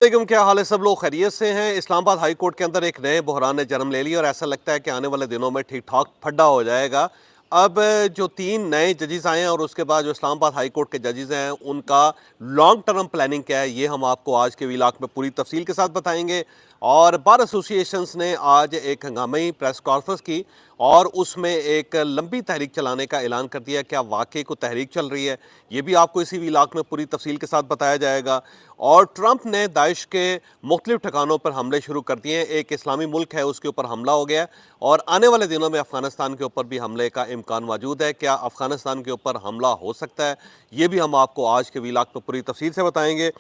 वालेकुम, क्या हाल है? सब लोग खैरियत से हैं। इस्लामाबाद हाई कोर्ट के अंदर एक नए बहरान ने जन्म ले लिया और ऐसा लगता है कि आने वाले दिनों में ठीक ठाक फड्डा हो जाएगा। अब जो 3 नए जजेस आए हैं और उसके बाद जो इस्लामाबाद हाई कोर्ट के जजेस हैं उनका लॉन्ग टर्म प्लानिंग क्या है, ये हम आपको आज के व्लॉग में पूरी तफसील के साथ बताएंगे। और बार एसोसिएशंस ने आज एक हंगामी प्रेस कॉन्फ्रेंस की और उसमें एक लंबी तहरीक चलाने का ऐलान कर दिया। क्या वाकई को तहरीक चल रही है, ये भी आपको इसी व्लॉग में पूरी तफसील के साथ बताया जाएगा। और ट्रंप ने दाइश के मुख्तलिफ ठिकानों पर हमले शुरू कर दिए हैं। एक इस्लामी मुल्क है उसके ऊपर हमला हो गया और आने वाले दिनों में अफगानिस्तान के ऊपर भी हमले का इम्कान मौजूद है। क्या अफगानिस्तान के ऊपर हमला हो सकता है, ये भी हम आपको आज के व्लॉग में पूरी तफसील से बताएंगे।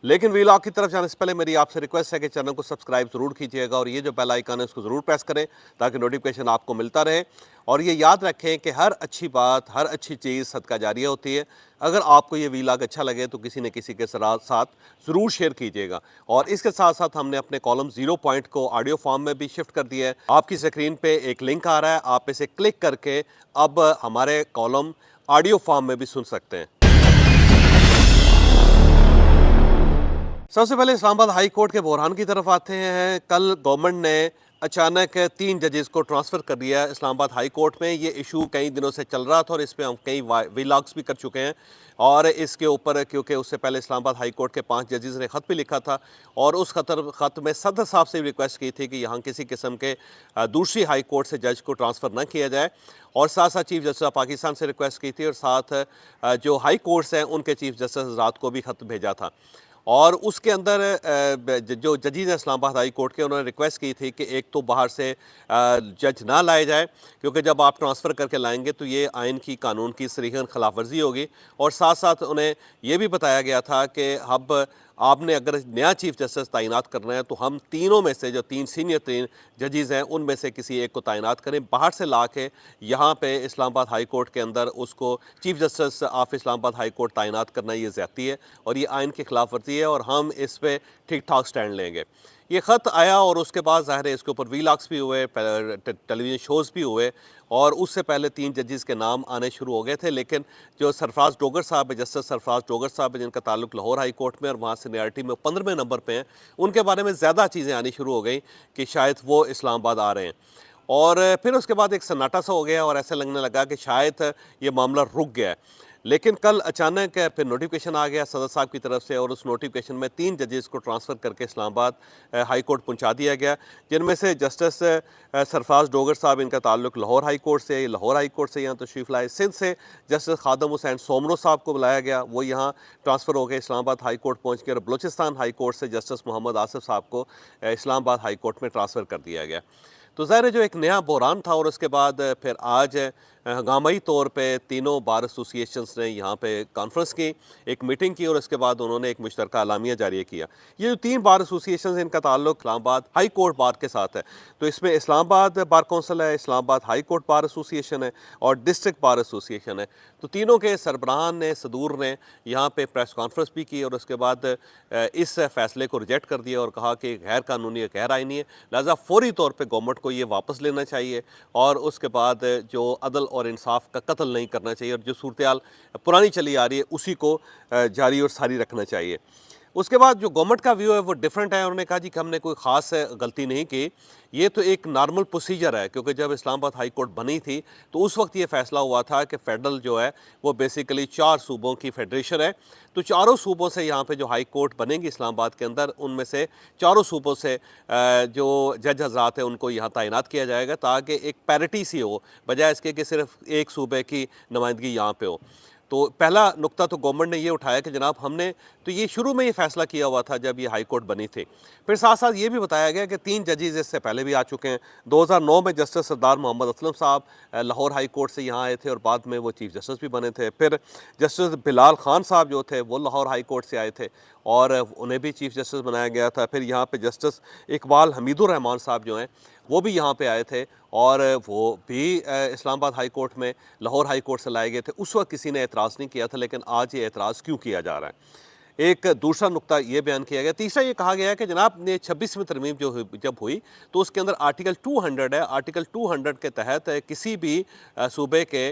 लेकिन व्लॉग की तरफ जाने से पहले मेरी आपसे रिक्वेस्ट है कि चैनल को सब्सक्राइब जरूर कीजिएगा और ये जो बेल आइकन है उसको ज़रूर प्रेस करें ताकि नोटिफिकेशन आपको मिलता रहे। और ये याद रखें कि हर अच्छी बात, हर अच्छी चीज़ सदका जारिया होती है। अगर आपको ये व्लॉग अच्छा लगे तो किसी न किसी के साथ ज़रूर शेयर कीजिएगा। और इसके साथ साथ हमने अपने कॉलम 0 पॉइंट को ऑडियो फॉर्म में भी शिफ्ट कर दिया है। आपकी स्क्रीन पे एक लिंक आ रहा है, आप इसे क्लिक करके अब हमारे कॉलम ऑडियो फॉर्म में भी सुन सकते हैं। सबसे पहले इस्लामाबाद हाई कोर्ट के बहरान की तरफ आते हैं। कल गवर्नमेंट ने अचानक 3 जजेस को ट्रांसफ़र कर दिया इस्लामाबाद हाई कोर्ट में। ये इशू कई दिनों से चल रहा था और इस पर हम कई व्लॉग्स भी कर चुके हैं। और इसके ऊपर क्योंकि उससे पहले इस्लामाबाद हाई कोर्ट के 5 जजेस ने ख़त भी लिखा था और उस ख़त में सदर साहब से रिक्वेस्ट की थी कि यहाँ किसी किस्म के दूसरी हाई कोर्ट से जज को ट्रांसफ़र न किया जाए। और साथ साथ चीफ जस्टिस ऑफ पाकिस्तान से रिक्वेस्ट की थी और साथ जो हाई कोर्ट्स हैं उनके चीफ जस्टिस रात को भी ख़त भेजा था। और उसके अंदर जो जजेस हैं इस्लामाबाद हाई कोर्ट के, उन्होंने रिक्वेस्ट की थी कि एक तो बाहर से जज ना लाए जाए क्योंकि जब आप ट्रांसफ़र करके लाएंगे तो ये आइन की, कानून की सरीहन खिलाफ वर्जी होगी। और साथ साथ उन्हें ये भी बताया गया था कि अब आपने अगर नया चीफ जस्टिस तैनात करना है तो हम तीनों में से जो 3 सीनियर 3 जजेस हैं उनमें से किसी एक को तैनात करें। बाहर से ला के यहाँ पे इस्लामाबाद हाई कोर्ट के अंदर उसको chief justice of Islamabad high court तैनात करना ये ज़्यादती है और ये आइन की खिलाफ वर्जी है और हम इस पर ठीक ठाक स्टैंड लेंगे। ये ख़त आया और उसके बाद ज़ाहिर है इसके ऊपर व्लॉग्स भी हुए, टेलीविज़न शोज़ भी हुए और उससे पहले 3 जजेस के नाम आने शुरू हो गए थे। लेकिन जो सरफराज डोगर साहब है, जस्टिस सरफराज डोगर साहब है, जिनका ताल्लुक लाहौर हाई कोर्ट में और वहाँ सीनियरिटी में 15वें नंबर पे हैं, उनके बारे में ज़्यादा चीज़ें आनी शुरू हो गई कि शायद वो इस्लामाबाद आ रहे हैं। और फिर उसके बाद एक सन्नाटा सा हो गया और ऐसे लगने लगा कि शायद ये मामला रुक गया है। लेकिन कल अचानक फिर नोटिफिकेशन आ गया सदर साहब की तरफ से और उस नोटिफिकेशन में 3 जजेस को ट्रांसफ़र करके इस्लामाबाद हाई कोर्ट पहुंचा दिया गया, जिनमें से जस्टिस सरफराज डोगर साहब, इनका ताल्लुक लाहौर हाई कोर्ट से, लाहौर हाई कोर्ट से यहाँ तशरीफ़ लाए। सिंध से जस्टिस खादम हुसैन सोमनो साहब को बुलाया गया, वो यहाँ ट्रांसफ़र हो गए, इस्लामाबाद हाई कोर्ट पहुँच गए। और बलूचिस्तान हाई कोर्ट से जस्टिस मोहम्मद आसिफ साहब को इस्लामाबाद हाई कोर्ट में ट्रांसफ़र कर दिया गया। तो ज़ाहिर है जो एक नया बहरान था और उसके बाद फिर आज हंगामी तौर पे तीनों बार एसोसिएशंस ने यहाँ पे कॉन्फ्रेंस की, एक मीटिंग की और उसके बाद उन्होंने एक मुश्तरका एलामिया जारी किया। ये जो 3 बार एसोसिएशंस हैं इनका ताल्लुक इस्लामाबाद हाई कोर्ट बार के साथ है। तो इसमें इस्लामाबाद बार कौंसिल है, Islamabad high court bar association है और डिस्ट्रिक्ट बार एसोसिएशन है। तो तीनों के सरबराहान ने, सदूर ने यहाँ पे प्रेस कॉन्फ्रेंस भी की और उसके बाद इस फैसले को रिजेक्ट कर दिया और कहा कि गैर कानूनी, गैर आइनी है, लिहाजा फौरी तौर पर गवर्नमेंट को ये वापस लेना चाहिए और उसके बाद जो अदल और इंसाफ का कत्ल नहीं करना चाहिए और जो सूरत पुरानी चली आ रही है उसी को जारी और सारी रखना चाहिए। उसके बाद जो गवर्नमेंट का व्यू है वो डिफरेंट है। उन्होंने कहा जी कि हमने कोई ख़ास गलती नहीं की, ये तो एक नॉर्मल प्रोसीजर है क्योंकि जब इस्लामाबाद हाई कोर्ट बनी थी तो उस वक्त ये फैसला हुआ था कि फेडरल जो है वो बेसिकली 4 सूबों की फेडरेशन है। तो चारों सूबों से यहाँ पे जो हाई कोर्ट बनेगी इस्लामाबाद के अंदर, उनमें से चारों सूबों से जो जज हजरात हैं उनको यहाँ तैनात किया जाएगा ताकि एक पैरिटी सी हो, बजाय इसके कि सिर्फ एक सूबे की नुमाइंदगी यहाँ पे हो। तो पहला नुक्ता तो गवर्नमेंट ने ये उठाया कि जनाब हमने तो ये शुरू में ये फैसला किया हुआ था जब ये हाई कोर्ट बनी थी। फिर साथ साथ ये भी बताया गया कि 3 जजेस इससे पहले भी आ चुके हैं। 2009 में जस्टिस सरदार मोहम्मद असलम साहब लाहौर हाई कोर्ट से यहाँ आए थे और बाद में वो चीफ जस्टिस भी बने थे। फिर जस्टिस बिलाल खान साहब जो थे वो लाहौर हाई कोर्ट से आए थे और उन्हें भी चीफ जस्टिस बनाया गया था। फिर यहाँ पे जस्टिस इकबाल हमीदुर रहमान साहब जो हैं वो भी यहाँ पे आए थे और वो भी इस्लामाबाद हाई कोर्ट में लाहौर हाई कोर्ट से लाए गए थे। उस वक्त किसी ने एतराज़ नहीं किया था, लेकिन आज ये एतराज़ क्यों किया जा रहा है। एक दूसरा नुक्ता ये बयान किया गया। तीसरा ये कहा गया है कि जनाब ने 26वीं तरमीम जब हुई तो उसके अंदर आर्टिकल 200 है। आर्टिकल 200 के तहत किसी भी सूबे के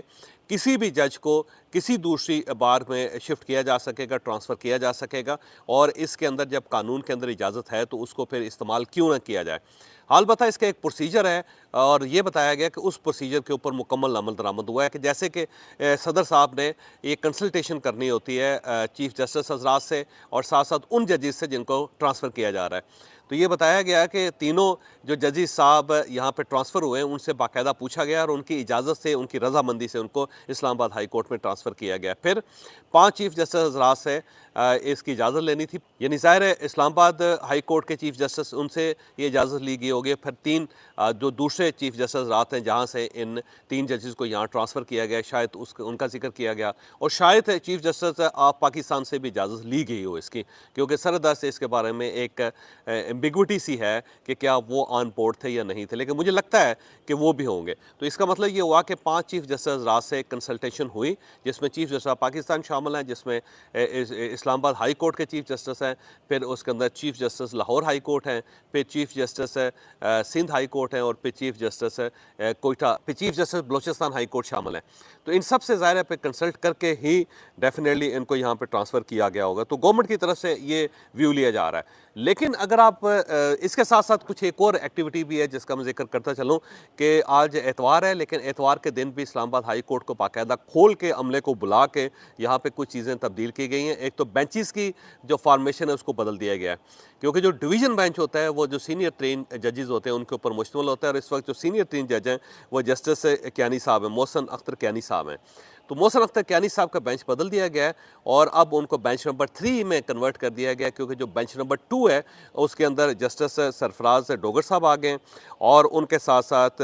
किसी भी जज को किसी दूसरी बार में शिफ्ट किया जा सकेगा, ट्रांसफ़र किया जा सकेगा, और इसके अंदर जब कानून के अंदर इजाज़त है तो उसको फिर इस्तेमाल क्यों ना किया जाए। अलबत्ता इसका एक प्रोसीजर है और ये बताया गया कि उस प्रोसीजर के ऊपर मुकम्मल अमल दरामद हुआ है कि जैसे कि सदर साहब ने ये कंसल्टेशन करनी होती है चीफ जस्टिस हज़रात से और साथ साथ उन जजेस से जिनको ट्रांसफ़र किया जा रहा है। तो ये बताया गया कि तीनों जो जजेस साहब यहाँ पे ट्रांसफ़र हुए हैं उनसे बाकायदा पूछा गया और उनकी इजाज़त से, उनकी रज़ामंदी से उनको इस्लामाबाद हाई कोर्ट में ट्रांसफ़र किया गया। फिर 5 चीफ जस्टिस हज़रात से इसकी इजाज़त लेनी थी, यानी ज़ाहिर है इस्लामाबाद हाई कोर्ट के चीफ जस्टिस उनसे ये इजाज़त ली गई होगी। फिर 3 जो दूसरे चीफ जस्टिस हज़रात हैं जहाँ से इन 3 जजेस को यहाँ ट्रांसफ़र किया गया, शायद उनका जिक्र किया गया और शायद चीफ जस्टिस ऑफ पाकिस्तान से भी इजाज़त ली गई हो इसकी, क्योंकि सरदर से इसके बारे में एक एम्बिग्विटी सी है कि क्या वो ऑन बोर्ड थे या नहीं थे, लेकिन मुझे लगता है कि वो भी होंगे। तो इसका मतलब ये हुआ कि 5 चीफ जस्टिस हज़रात से कंसल्टेशन हुई, जिसमें चीफ जस्टिस ऑफ पाकिस्तान शामिल हैं, जिसमें इस्लामाबाद हाई कोर्ट के चीफ जस्टिस हैं, फिर उसके अंदर chief justice Lahore high court हैं, फिर chief justice Sindh high court हैं और फिर चीफ जस्टिस कोयटा, फिर chief justice Balochistan high court शामिल हैं। तो इन सब से ज़ाहिर है पे कंसल्ट करके ही डेफिनेटली इनको यहाँ पे ट्रांसफ़र किया गया होगा। तो गवर्नमेंट की तरफ से ये व्यू लिया जा रहा है। लेकिन अगर आप इसके साथ साथ कुछ एक और एक्टिविटी भी है जिसका मैं जिक्र करता चलूँ कि आज एतवार है, लेकिन एतवार के दिन भी इस्लामाबाद हाई कोर्ट को बाकायदा खोल के अमले को बुला के यहाँ पे कुछ चीज़ें तब्दील की गई हैं। एक तो बेंचेस की जो फॉर्मेशन है उसको बदल दिया गया है, क्योंकि जो डिवीज़न बेंच होता है वो जो सीनियर ट्रेन जजेस होते हैं उनके ऊपर मुश्तमिल होता है और इस वक्त जो सीनियर ट्रेन जज हैं वो जस्टिस कियानी साहब हैं, मोहसन अख्तर कियानी साहब हैं। तो मोहसन अख्तर कियानी साहब का बेंच बदल दिया गया है और अब उनको बेंच नंबर 3 में कन्वर्ट कर दिया गया, क्योंकि जो बेंच नंबर 2 है उसके अंदर जस्टिस सरफराज डोगर साहब आ गए और उनके साथ साथ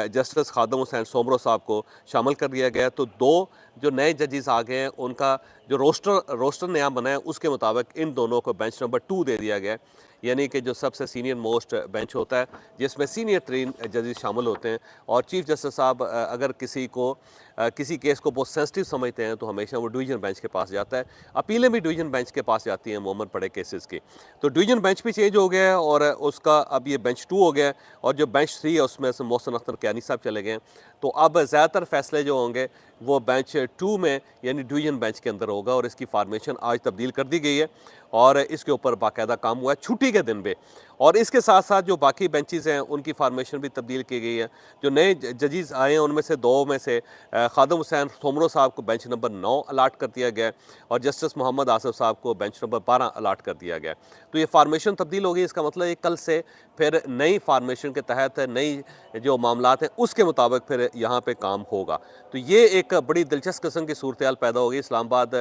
जस्टिस खादम हुसैन सोमरो साहब को शामिल कर दिया गया। तो 2 जो नए जजेस आ गए हैं उनका जो रोस्टर नया बना है उसके मुताबिक इन दोनों को बेंच नंबर 2 दे दिया गया है, यानी कि जो सबसे सीनियर मोस्ट बेंच होता है जिसमें सीनियर ट्रेन जजेस शामिल होते हैं। और चीफ जस्टिस साहब अगर किसी केस को बहुत सेंसिटिव समझते हैं तो हमेशा वो डिवीज़न बेंच के पास जाता है। अपीलें भी डिवीज़न बेंच के पास जाती हैं मोमन बड़े केसेस की। तो डिवीज़न बेंच भी चेंज हो गया है और उसका अब ये बेंच 2 हो गया है और जो बेंच 3 है उसमें से मोहसन अख्तर कियानी साहब चले गए हैं। तो अब ज़्यादातर फैसले जो होंगे वो बेंच 2 में यानी डिवीज़न बेंच के अंदर होगा और इसकी फार्मेशन आज तब्दील कर दी गई है और इसके ऊपर बाकायदा काम हुआ है छुट्टी के दिन पे। और इसके साथ साथ जो बाकी बेंचेस हैं उनकी फार्मेशन भी तब्दील की गई है। जो नए जजेस आए हैं उनमें से 2 में से खादम हुसैन सोमरो साहब को बेंच नंबर 9 अलाट कर दिया गया और जस्टिस मोहम्मद आसिफ साहब को बेंच नंबर 12 अलाट कर दिया गया। तो ये फार्मेशन तब्दील हो गई, इसका मतलब ये कल से फिर नई फार्मेशन के तहत नई जो मामलात हैं उसके मुताबिक फिर यहाँ पे काम होगा। तो ये एक बड़ी दिलचस्प किस्म की सूरत पैदा होगी इस्लामाबाद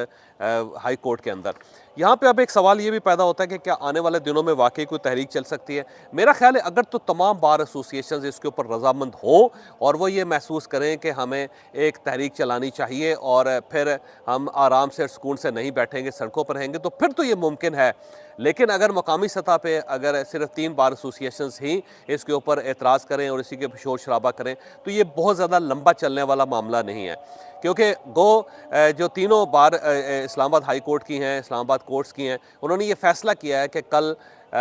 हाई कोर्ट के अंदर। यहाँ पे अब एक सवाल ये भी पैदा होता है कि क्या आने वाले दिनों में वाकई कोई तहरीक चल सकती है। मेरा ख्याल है अगर तो तमाम बार एसोसिएशन इसके ऊपर रजामंद हों और वो ये महसूस करें कि हमें एक तहरीक चलानी चाहिए और फिर हम आराम से सुकून से नहीं बैठेंगे, सड़कों पर रहेंगे, तो फिर तो ये मुमकिन है। लेकिन अगर मकामी सतह पे अगर सिर्फ 3 बार एसोसिएशंस ही इसके ऊपर एतराज़ करें और इसी के शोर शराबा करें तो ये बहुत ज़्यादा लंबा चलने वाला मामला नहीं है, क्योंकि जो तीनों बार इस्लामाबाद हाई कोर्ट की हैं, इस्लामाबाद कोर्ट्स की हैं, उन्होंने ये फ़ैसला किया है कि कल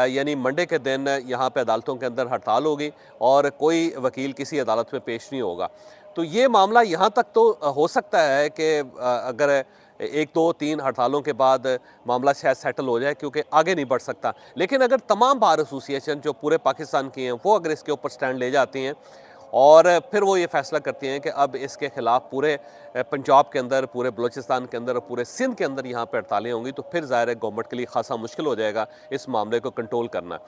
यानी मंडे के दिन यहाँ पे अदालतों के अंदर हड़ताल होगी और कोई वकील किसी अदालत में पेश नहीं होगा। तो ये मामला यहाँ तक तो हो सकता है कि अगर 1, 2, 3 हड़तालों के बाद मामला शायद सेटल हो जाए, क्योंकि आगे नहीं बढ़ सकता। लेकिन अगर तमाम बार एसोसिएशन जो पूरे पाकिस्तान की हैं वो अगर इसके ऊपर स्टैंड ले जाती हैं और फिर वो ये फैसला करती हैं कि अब इसके ख़िलाफ़ पूरे पंजाब के अंदर, पूरे बलूचिस्तान के अंदर और पूरे सिंध के अंदर यहाँ पर हड़तालें होंगी, तो फिर ज़ाहिर है गवर्नमेंट के लिए खासा मुश्किल हो जाएगा इस मामले को कंट्रोल करना।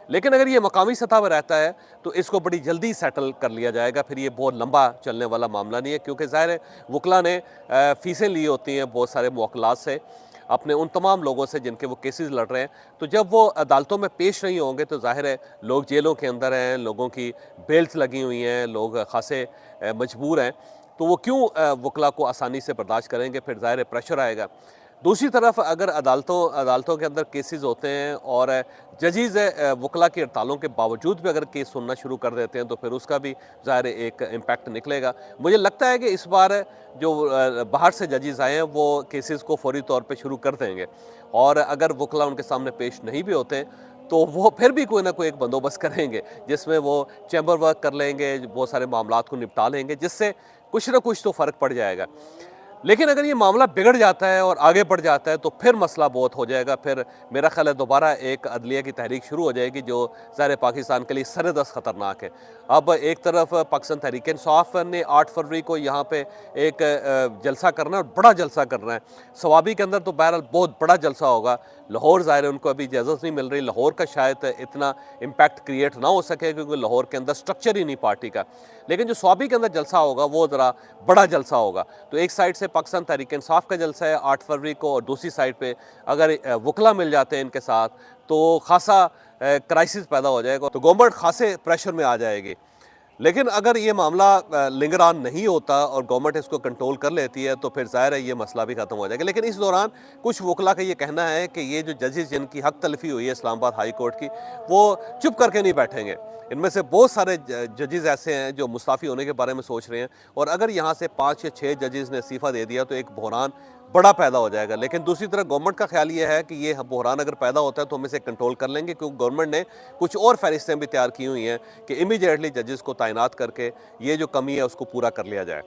लेकिन अगर ये मकामी सतह पर रहता है तो इसको बड़ी जल्दी सेटल कर लिया जाएगा, फिर ये बहुत लंबा चलने वाला मामला नहीं है, क्योंकि ज़ाहिर है वकला ने फ़ीसें ली होती हैं बहुत सारे मुवक्किलात से, अपने उन तमाम लोगों से जिनके वो केसेस लड़ रहे हैं। तो जब वो अदालतों में पेश नहीं होंगे तो ज़ाहिर है लोग जेलों के अंदर हैं, लोगों की बेल्स लगी हुई हैं, लोग खासे मजबूर हैं, तो वो क्यों वकला को आसानी से बर्दाश्त करेंगे, फिर ज़ाहिर है प्रेशर आएगा। दूसरी तरफ अगर अदालतों के अंदर केसेस होते हैं और जजेस वकला की हड़तालों के बावजूद भी अगर केस सुनना शुरू कर देते हैं तो फिर उसका भी ज़ाहिर एक इम्पैक्ट निकलेगा। मुझे लगता है कि इस बार जो बाहर से जजेस आए हैं वो केसेस को फौरी तौर पे शुरू कर देंगे और अगर वकला उनके सामने पेश नहीं भी होते तो वो फिर भी कोई ना कोई एक बंदोबस्त करेंगे जिसमें वो चैम्बर वर्क कर लेंगे, बहुत सारे मामलात को निपटा लेंगे, जिससे कुछ ना कुछ तो फ़र्क पड़ जाएगा। लेकिन अगर ये मामला बिगड़ जाता है और आगे बढ़ जाता है तो फिर मसला बहुत हो जाएगा। फिर मेरा ख़्याल है दोबारा एक अदलिया की तहरीक शुरू हो जाएगी जो ज़ाहिर पाकिस्तान के लिए सर-ए-दस्त ख़तरनाक है। अब एक तरफ पाकिस्तान तहरीक-ए-इंसाफ़ ने 8 फरवरी को यहाँ पे एक जलसा करना है और बड़ा जलसा करना है। सवाबी के अंदर तो बहरहाल बहुत बड़ा जलसा होगा। लाहौर ज़ाहिर है उनको अभी इजाज़त नहीं मिल रही। लाहौर का शायद इतना इम्पैक्ट क्रिएट ना हो सके क्योंकि लाहौर के अंदर स्ट्रक्चर ही नहीं पार्टी का। लेकिन जो स्वाबी के अंदर जलसा होगा वो ज़रा बड़ा जलसा होगा। तो एक साइड से पाकिस्तान तहरीक-ए-इंसाफ़ का जलसा है 8 फरवरी को और दूसरी साइड पे अगर वकला मिल जाते हैं इनके साथ तो खासा क्राइसिस पैदा हो जाएगा। तो गवर्नमेंट खासे प्रेशर में आ जाएगी। लेकिन अगर ये मामला लिंगर ऑन नहीं होता और गवर्नमेंट इसको कंट्रोल कर लेती है तो फिर ज़ाहिर है ये मसला भी ख़त्म हो जाएगा। लेकिन इस दौरान कुछ वकला का ये कहना है कि ये जो जजेस जिनकी हक तलफ़ी हुई है इस्लामाबाद हाई कोर्ट की, वो चुप करके नहीं बैठेंगे। इनमें से बहुत सारे जजेस ऐसे हैं जो मुस्ताफ़ी होने के बारे में सोच रहे हैं और अगर यहाँ से 5 या 6 जजेस ने इस्तीफ़ा दे दिया तो एक बहरान बड़ा पैदा हो जाएगा। लेकिन दूसरी तरफ गवर्नमेंट का ख्याल ये है कि ये बहरान अगर पैदा होता है तो हम इसे कंट्रोल कर लेंगे क्योंकि गवर्नमेंट ने कुछ और फहरिस्तें भी तैयार की हुई हैं कि इमीडिएटली जजेस को तैनात करके ये जो कमी है उसको पूरा कर लिया जाए।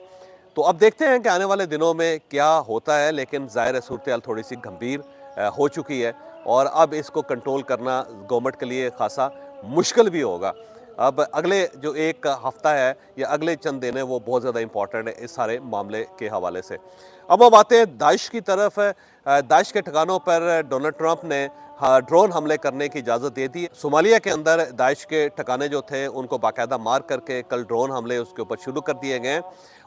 तो अब देखते हैं कि आने वाले दिनों में क्या होता है। लेकिन ज़ाहिर है सूरत-ए-हाल थोड़ी सी गंभीर हो चुकी है और अब इसको कंट्रोल करना गवर्नमेंट के लिए खासा मुश्किल भी होगा। अब अगले जो एक हफ़्ता है या अगले चंद दिन है वो बहुत ज़्यादा इंपॉर्टेंट है इस सारे मामले के हवाले से। अब आते हैं दाइश की तरफ। दाइश के ठिकानों पर डोनाल्ड ट्रंप ने ड्रोन हमले करने की इजाज़त दे दी। सोमालिया के अंदर दाइश के ठिकाने जो थे उनको बाकायदा मार करके कल ड्रोन हमले उसके ऊपर शुरू कर दिए गए।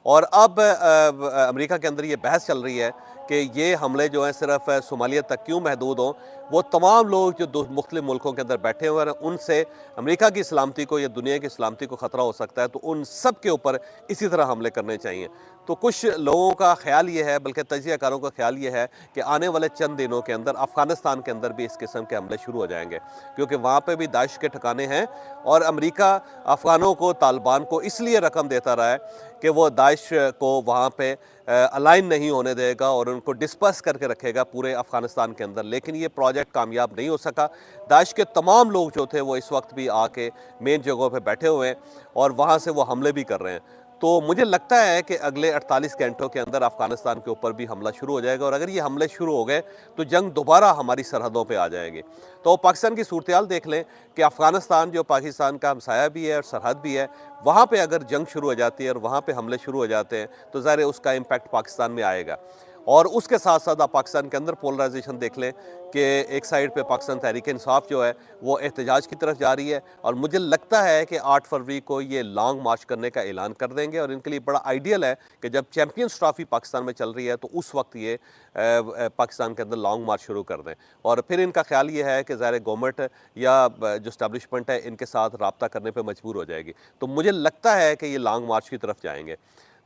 और अब अमेरिका के अंदर ये बहस चल रही है कि ये हमले जो हैं सिर्फ सोमालिया तक क्यों महदूद हों। वो तमाम लोग जो मुख्तलिफ मुल्कों के अंदर बैठे हुए हैं उनसे अमेरिका की सलामती को या दुनिया की सलामती को ख़तरा हो सकता है, तो उन सब के ऊपर इसी तरह हमले करने चाहिए। तो कुछ लोगों का ख्याल ये है, बल्कि तजियाकारों का ख्याल ये है कि आने वाले चंद दिनों के अंदर अफ़गानिस्तान के अंदर भी इस किस्म के हमले शुरू हो जाएंगे क्योंकि वहाँ पे भी दाइश के ठिकाने हैं और अमेरिका अफ़गानों को, तालिबान को इसलिए रकम देता रहा है कि वो दाइश को वहाँ पे अलाइन नहीं होने देगा और उनको डिस्पर्स करके रखेगा पूरे अफ़गानिस्तान के अंदर। लेकिन ये प्रोजेक्ट कामयाब नहीं हो सका। दाइश के तमाम लोग जो थे वो इस वक्त भी आके मेन जगहों पे बैठे हुए हैं और वहाँ से वो हमले भी कर रहे हैं। तो मुझे लगता है कि अगले 48 घंटों के अंदर अफ़गानिस्तान के ऊपर भी हमला शुरू हो जाएगा और अगर ये हमले शुरू हो गए तो जंग दोबारा हमारी सरहदों पे आ जाएगी। तो पाकिस्तान की सूरत-ए-हाल देख लें कि अफ़गानिस्तान जो पाकिस्तान का हमसाया भी है और सरहद भी है, वहाँ पे अगर जंग शुरू हो जाती है और वहाँ पे हमले शुरू हो जाते हैं तो ज़ाहिर है उसका इम्पैक्ट पाकिस्तान में आएगा। और उसके साथ साथ आप पाकिस्तान के अंदर पोलराइजेशन देख लें कि एक साइड पे पाकिस्तान तहरीक-ए-इंसाफ़ जो है वो एहतजाज की तरफ जा रही है और मुझे लगता है कि 8 फरवरी को ये लॉन्ग मार्च करने का ऐलान कर देंगे और इनके लिए बड़ा आइडियल है कि जब चैम्पियंस ट्रॉफी पाकिस्तान में चल रही है तो उस वक्त ये पाकिस्तान के अंदर लॉन्ग मार्च शुरू कर दें। और फिर इनका ख्याल ये है कि ज़ाहिर गवर्नमेंट या जो इस्टेब्लिशमेंट है इनके साथ रब्ता करने पर मजबूर हो जाएगी। तो मुझे लगता है कि ये लॉन्ग मार्च की तरफ जाएंगे।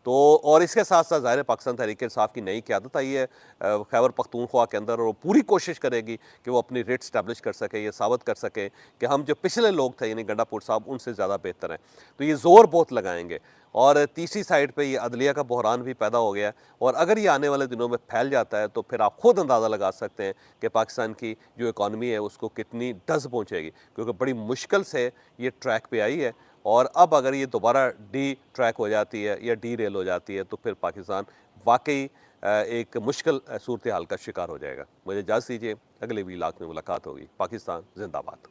तो और इसके साथ साथ ज़ाहिर पाकिस्तान तहरीक-ए-इंसाफ़ की नई क़यादत आई है खैबर पख्तूनख्वा के अंदर और वो पूरी कोशिश करेगी कि वो अपनी रेट स्टैब्लिश कर सके, ये साबित कर सके कि हम जो पिछले लोग थे यानी गंडापुर साहब उनसे ज़्यादा बेहतर हैं। तो ये ज़ोर बहुत लगाएंगे। और तीसरी साइड पे ये अदलिया का बहरान भी पैदा हो गया और अगर ये आने वाले दिनों में फैल जाता है तो फिर आप खुद अंदाज़ा लगा सकते हैं कि पाकिस्तान की जो इकॉनमी है उसको कितनी डस पहुँचेगी क्योंकि बड़ी मुश्किल से ये ट्रैक पे आई है। और अब अगर ये दोबारा डी ट्रैक हो जाती है या डी रेल हो जाती है तो फिर पाकिस्तान वाकई एक मुश्किल सूरत हाल का शिकार हो जाएगा। मुझे इजाज़त दीजिए, अगले व्लॉग में मुलाकात होगी। पाकिस्तान जिंदाबाद।